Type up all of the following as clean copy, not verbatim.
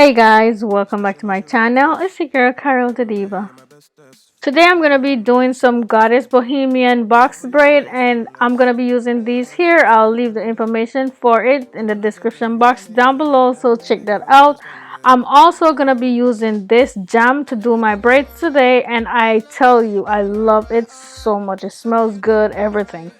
Hey guys, welcome back to my channel. It's your girl Karrill DaDiva. Today I'm gonna be doing some Goddess Bohemian Box Braid, and I'm gonna be using these here. I'll leave the information for it in the description box down below, so check that out. I'm also gonna be using this jam to do my braids today, and I tell you, I love it so much. It smells good, everything.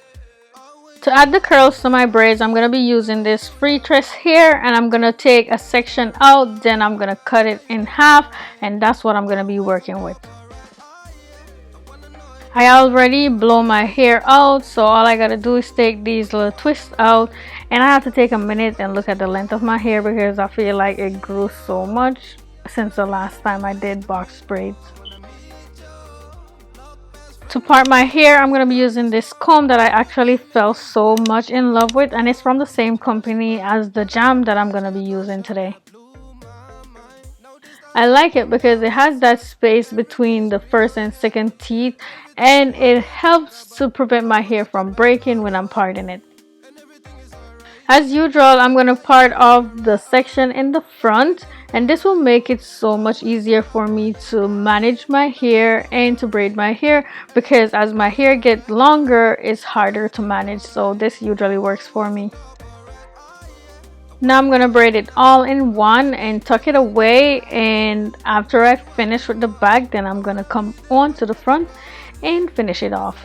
To add the curls to my braids, I'm going to be using this FreeTress here, and I'm going to take a section out, then I'm going to cut it in half, and that's what I'm going to be working with. I already blow my hair out, so all I got to do is take these little twists out, and I have to take a minute and look at the length of my hair because I feel like it grew so much since the last time I did box braids. To part my hair, I'm going to be using this comb that I actually fell so much in love with, and it's from the same company as the jam that I'm going to be using today. I like it because it has that space between the first and second teeth, and it helps to prevent my hair from breaking when I'm parting it. As usual, I'm going to part off the section in the front, and this will make it so much easier for me to manage my hair and to braid my hair, because as my hair gets longer, it's harder to manage, so this usually works for me. Now I'm going to braid it all in one and tuck it away, and after I finish with the back, then I'm going to come on to the front and finish it off.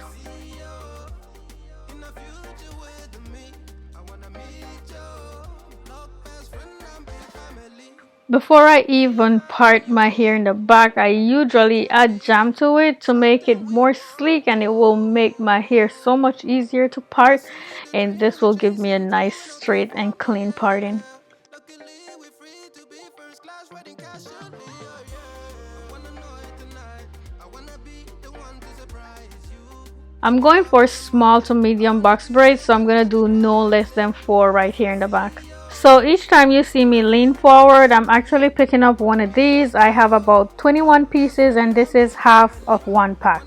Before I even part my hair in the back, I usually add jam to it to make it more sleek, and it will make my hair so much easier to part, and this will give me a nice straight and clean parting. I'm going for small to medium box braids, so I'm going to do no less than 4 right here in the back. So each time you see me lean forward, I'm actually picking up one of these. I have about 21 pieces, and this is half of one pack.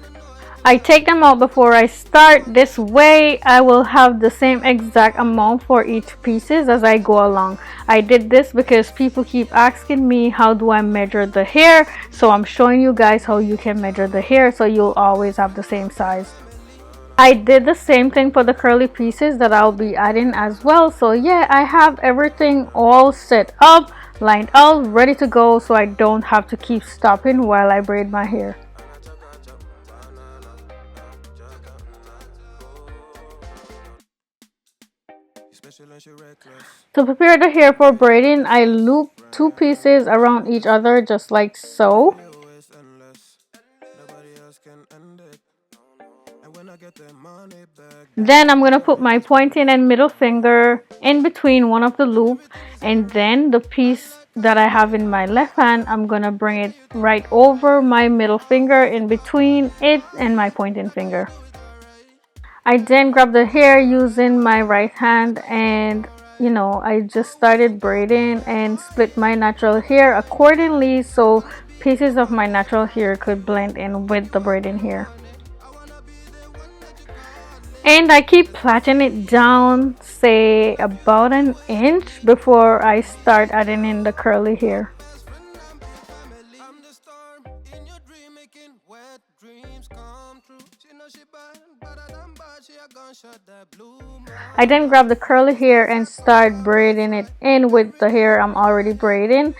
I take them out before I start. This way I will have the same exact amount for each pieces as I go along. I did this because people keep asking me how do I measure the hair, so I'm showing you guys how you can measure the hair so you'll always have the same size. I did the same thing for the curly pieces that I'll be adding as well. So yeah, I have everything all set up, lined out, ready to go, so I don't have to keep stopping while I braid my hair. To prepare the hair for braiding, I loop 2 pieces around each other just like so. Then I'm going to put my pointing and middle finger in between one of the loops, and then the piece that I have in my left hand, I'm going to bring it right over my middle finger in between it and my pointing finger. I then grab the hair using my right hand, and I just started braiding and split my natural hair accordingly so pieces of my natural hair could blend in with the braiding hair. And I keep plaiting it down, say about an inch, before I start adding in the curly hair. I then grab the curly hair and start braiding it in with the hair I'm already braiding.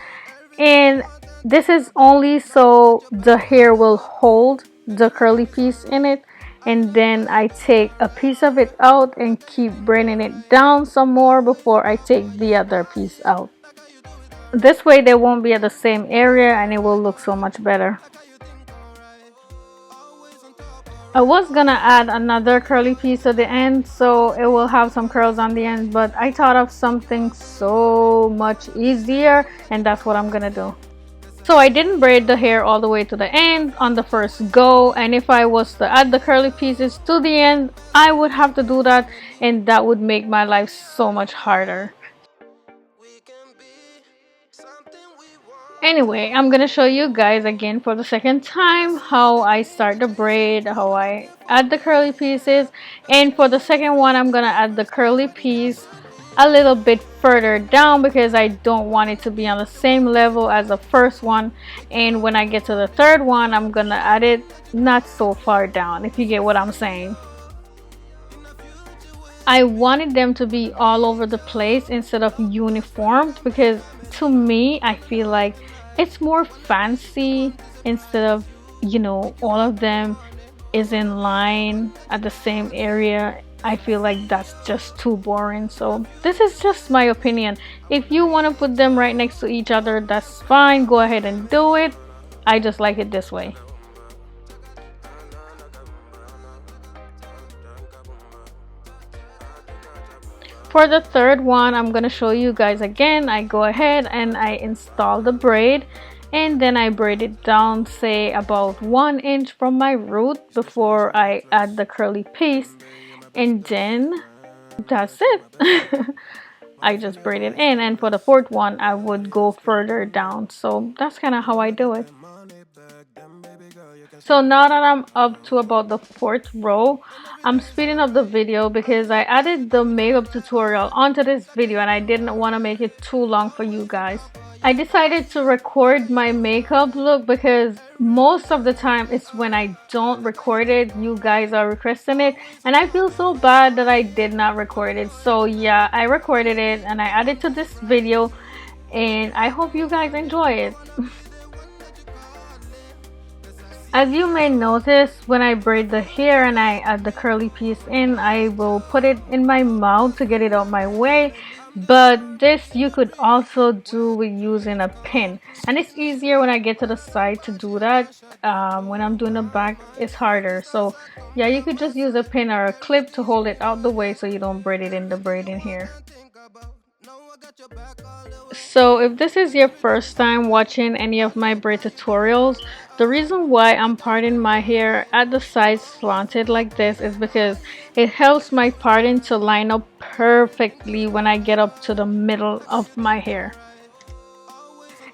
And this is only so the hair will hold the curly piece in it. And then I take a piece of it out and keep braiding it down some more before I take the other piece out. This way they won't be at the same area and it will look so much better. I was gonna add another curly piece at the end so it will have some curls on the end, but I thought of something so much easier, and that's what I'm gonna do. So I didn't braid the hair all the way to the end on the first go, and if I was to add the curly pieces to the end, I would have to do that, and that would make my life so much harder. Anyway, I'm gonna show you guys again for the second time how I start the braid, how I add the curly pieces, and for the second one I'm gonna add the curly piece a little bit further down because I don't want it to be on the same level as the first one. And when I get to the third one, I'm gonna add it not so far down, if you get what I'm saying. I wanted them to be all over the place instead of uniformed because to me, I feel like it's more fancy instead of, all of them is in line at the same area. I feel like that's just too boring. So this is just my opinion. If you want to put them right next to each other, that's fine. Go ahead and do it. I just like it this way. For the third one, I'm going to show you guys again. I go ahead and I install the braid, and then I braid it down, say about 1 inch from my root before I add the curly piece, and then that's it. I just braid it in, and for the fourth one I would go further down. So that's kind of how I do it. So now that I'm up to about the fourth row, I'm speeding up the video because I added the makeup tutorial onto this video and I didn't want to make it too long for you guys. I decided to record my makeup look because most of the time it's when I don't record it, you guys are requesting it, and I feel so bad that I did not record it. So yeah, I recorded it and I added to this video, and I hope you guys enjoy it. As you may notice, when I braid the hair and I add the curly piece in, I will put it in my mouth to get it out my way. But this you could also do with using a pin, and it's easier when I get to the side to do that. When I'm doing the back, it's harder. So yeah, you could just use a pin or a clip to hold it out the way so you don't braid it in the braiding hair. So if this is your first time watching any of my braid tutorials, the reason why I'm parting my hair at the sides slanted like this is because it helps my parting to line up perfectly when I get up to the middle of my hair.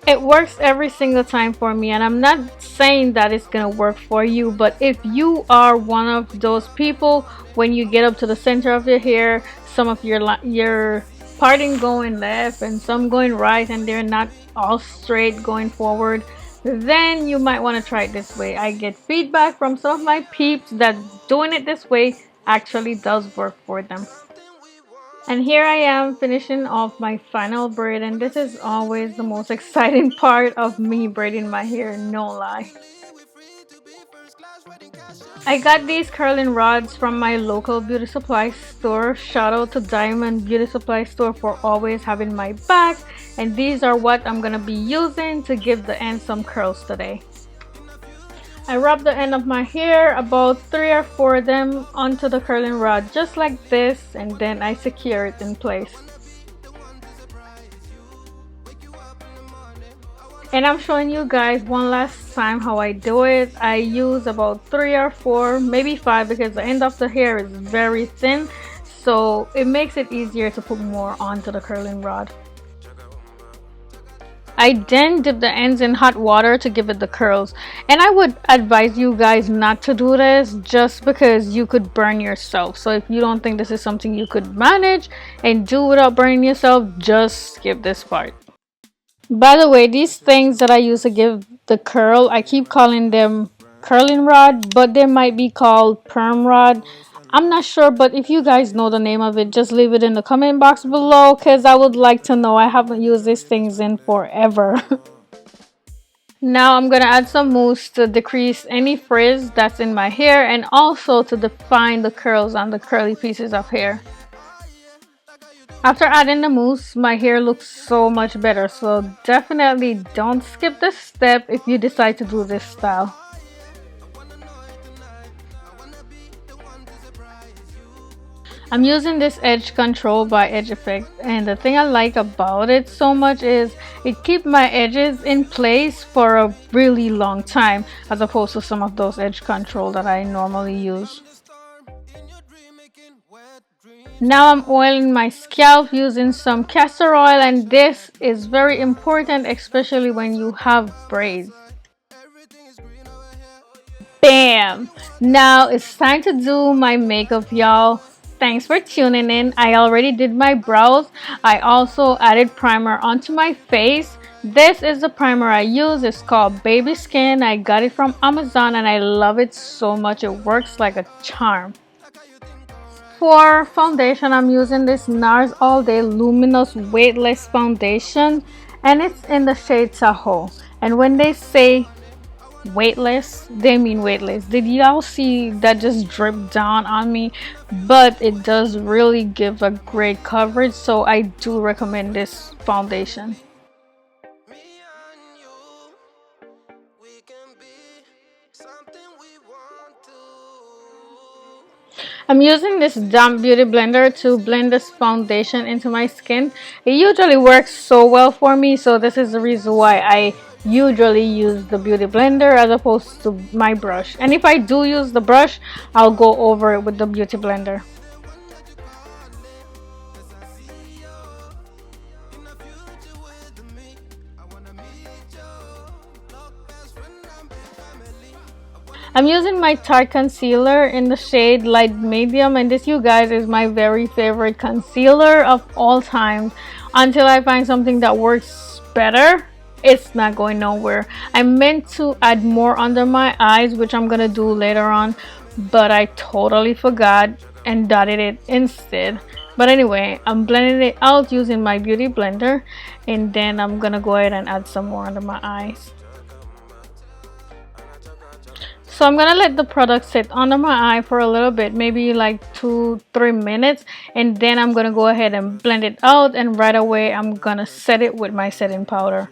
It works every single time for me, and I'm not saying that it's gonna work for you, but if you are one of those people, when you get up to the center of your hair, some of your parting going left and some going right, and they're not all straight going forward, then you might want to try it this way. I get feedback from some of my peeps that doing it this way actually does work for them. And here I am finishing off my final braid, and this is always the most exciting part of me braiding my hair, no lie. I got these curling rods from my local beauty supply store. Shout out to Diamond Beauty Supply Store for always having my back, and these are what I'm gonna be using to give the end some curls today. I wrap the end of my hair, about 3 or 4 of them, onto the curling rod just like this, and then I secure it in place. And I'm showing you guys one last time how I do it. I use about 3 or 4, maybe 5, because the end of the hair is very thin, so it makes it easier to put more onto the curling rod. I then dip the ends in hot water to give it the curls, and I would advise you guys not to do this just because you could burn yourself. So if you don't think this is something you could manage and do without burning yourself, just skip this part. By the way, these things that I use to give the curl, I keep calling them curling rod, but they might be called perm rod. I'm not sure, but if you guys know the name of it, just leave it in the comment box below because I would like to know. I haven't used these things in forever. Now I'm going to add some mousse to decrease any frizz that's in my hair and also to define the curls on the curly pieces of hair. After adding the mousse, my hair looks so much better, so definitely don't skip this step if you decide to do this style. I'm using this edge control by EDGEFFECT, and the thing I like about it so much is it keeps my edges in place for a really long time as opposed to some of those edge control that I normally use. Now I'm oiling my scalp using some castor oil, and this is very important, especially when you have braids. Bam! Now it's time to do my makeup, y'all. thanks for tuning in. I already did my brows. I also added primer onto my face. This is the primer I use. It's called Baby Skin. I got it from Amazon and I love it so much. It works like a charm. For foundation, I'm using this NARS All Day Luminous Weightless Foundation, and it's in the shade Tahoe. And when they say weightless, they mean weightless. Did y'all see that just dripped down on me? But it does really give a great coverage, so I do recommend this foundation. I'm using this damp beauty blender to blend this foundation into my skin. It usually works so well for me, so this is the reason why I usually use the beauty blender as opposed to my brush. And if I do use the brush, I'll go over it with the beauty blender. I'm using my Tarte concealer in the shade Light Medium, and this, you guys, is my very favorite concealer of all time. Until I find something that works better, it's not going nowhere. I meant to add more under my eyes, which I'm gonna do later on, but I totally forgot and dotted it instead. But anyway, I'm blending it out using my beauty blender, and then I'm gonna go ahead and add some more under my eyes. So I'm gonna let the product sit under my eye for a little bit, maybe like 2-3 minutes, and then I'm gonna go ahead and blend it out, and right away I'm gonna set it with my setting powder.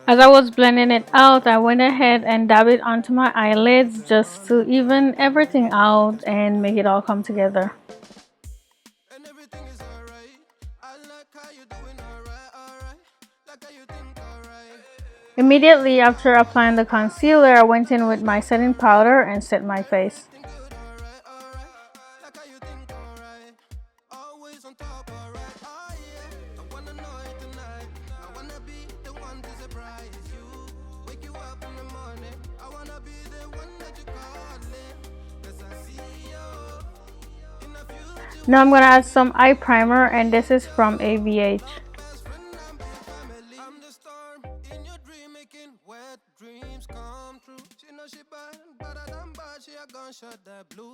As I was blending it out, I went ahead and dabbed it onto my eyelids just to even everything out and make it all come together. Immediately after applying the concealer, I went in with my setting powder and set my face. Now I'm going to add some eye primer, and this is from AVH.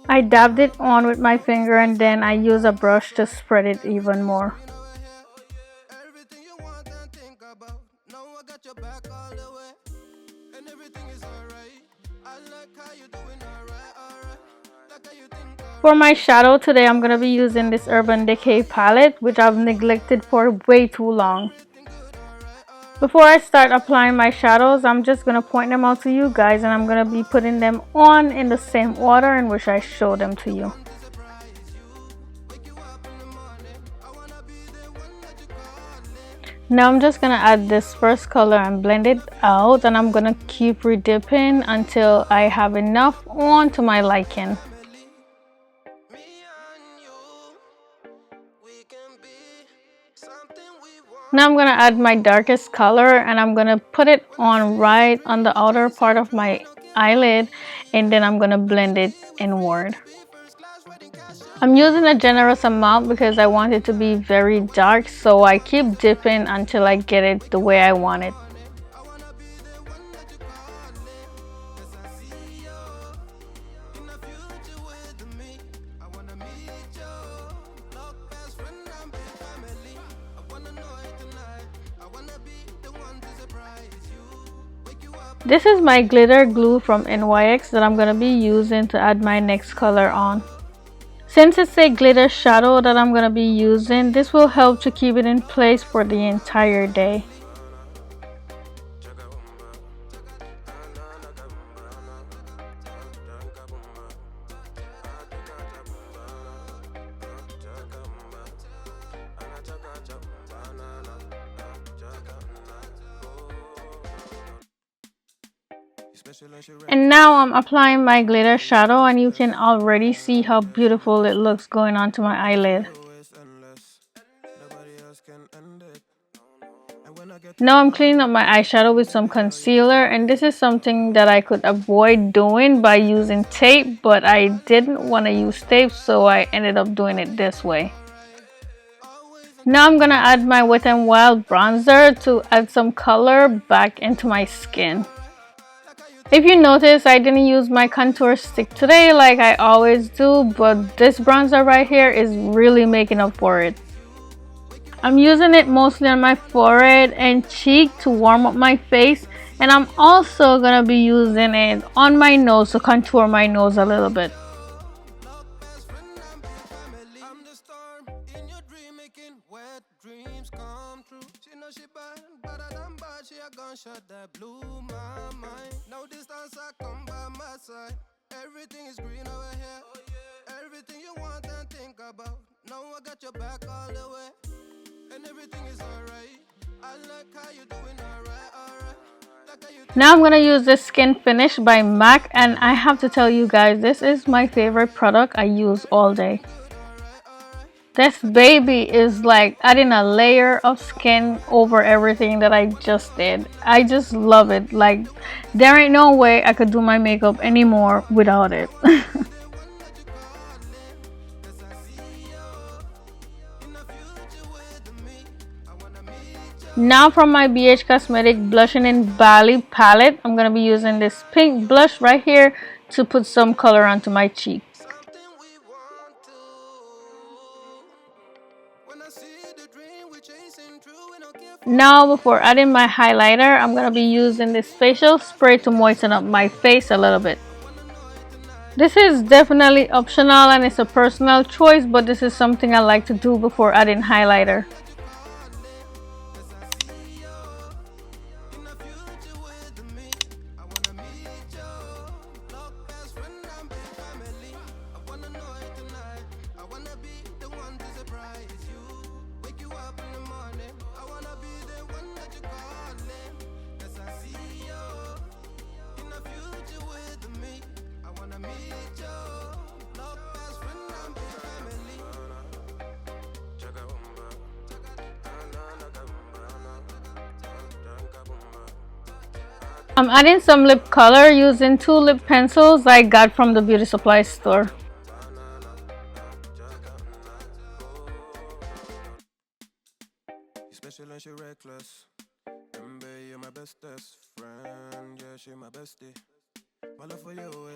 I dabbed it on with my finger, and then I use a brush to spread it even more. For my shadow today, I'm going to be using this Urban Decay palette, which I've neglected for way too long. Before I start applying my shadows, I'm just going to point them out to you guys, and I'm going to be putting them on in the same order in which I show them to you. Now I'm just going to add this first color and blend it out, and I'm going to keep redipping until I have enough on to my liking. Now I'm going to add my darkest color, and I'm going to put it on right on the outer part of my eyelid, and then I'm going to blend it inward. I'm using a generous amount because I want it to be very dark, so I keep dipping until I get it the way I want it. This is my glitter glue from NYX that I'm going to be using to add my next color on. Since it's a glitter shadow that I'm going to be using, this will help to keep it in place for the entire day. And now I'm applying my glitter shadow, and you can already see how beautiful it looks going onto my eyelid. Now I'm cleaning up my eyeshadow with some concealer, and this is something that I could avoid doing by using tape, but I didn't want to use tape, so I ended up doing it this way. Now I'm gonna add my Wet n Wild bronzer to add some color back into my skin. If you notice, I didn't use my contour stick today like I always do, but this bronzer right here is really making up for it. I'm using it mostly on my forehead and cheek to warm up my face, and I'm also gonna be using it on my nose to contour my nose a little bit. Everything is green over here. Everything you want and think about. Now I got your back all the way. And everything is alright. I like how you doing alright. Now I'm gonna use this Skin Finish by MAC, and I have to tell you guys, this is my favorite product I use all day. This baby is like adding a layer of skin over everything that I just did. I just love it. Like, there ain't no way I could do my makeup anymore without it. Now from my BH Cosmetic Blushing in Bali palette, I'm going to be using this pink blush right here to put some color onto my cheeks. Now before adding my highlighter, I'm going to be using this facial spray to moisten up my face a little bit. This is definitely optional and it's a personal choice, but this is something I like to do before adding highlighter. I'm adding some lip color using 2 lip pencils I got from the beauty supply store.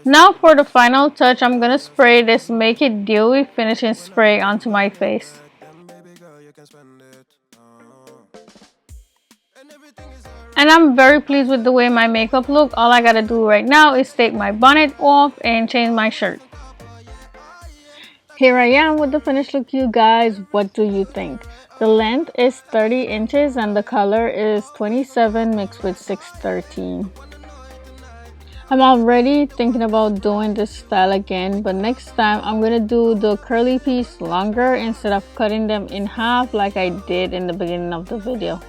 Now for the final touch, I'm gonna spray this Make It Dewy finishing spray onto my face. And I'm very pleased with the way my makeup look. All I gotta do right now is take my bonnet off and change my shirt. Here I am with the finished look, you guys. What do you think? The length is 30 inches and the color is 27 mixed with 613. I'm already thinking about doing this style again, but next time I'm gonna do the curly piece longer instead of cutting them in half like I did in the beginning of the video.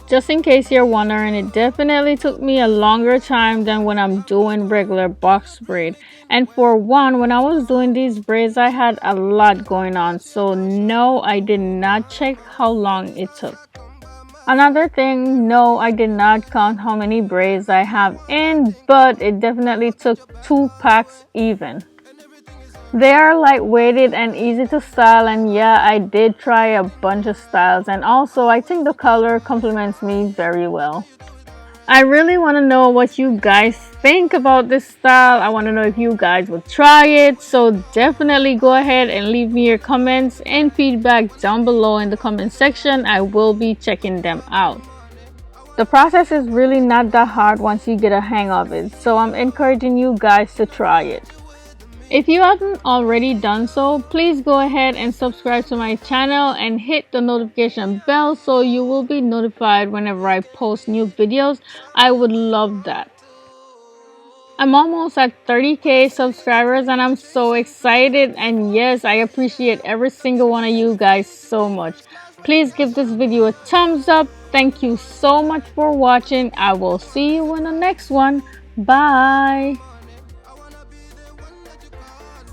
Just in case you're wondering, it definitely took me a longer time than when I'm doing regular box braid. And for one, when I was doing these braids, I had a lot going on. So no, I did not check how long it took. Another thing, no, I did not count how many braids I have in, but it definitely took 2 packs even. They are lightweighted and easy to style, and yeah, I did try a bunch of styles, and also I think the color complements me very well. I really want to know what you guys think about this style. I want to know if you guys would try it, so definitely go ahead and leave me your comments and feedback down below in the comment section. I will be checking them out. The process is really not that hard once you get a hang of it, so I'm encouraging you guys to try it. If you haven't already done so, please go ahead and subscribe to my channel and hit the notification bell so you will be notified whenever I post new videos. I would love that. I'm almost at 30k subscribers and I'm so excited, and yes, I appreciate every single one of you guys so much. Please give this video a thumbs up. Thank you so much for watching. I will see you in the next one. Bye.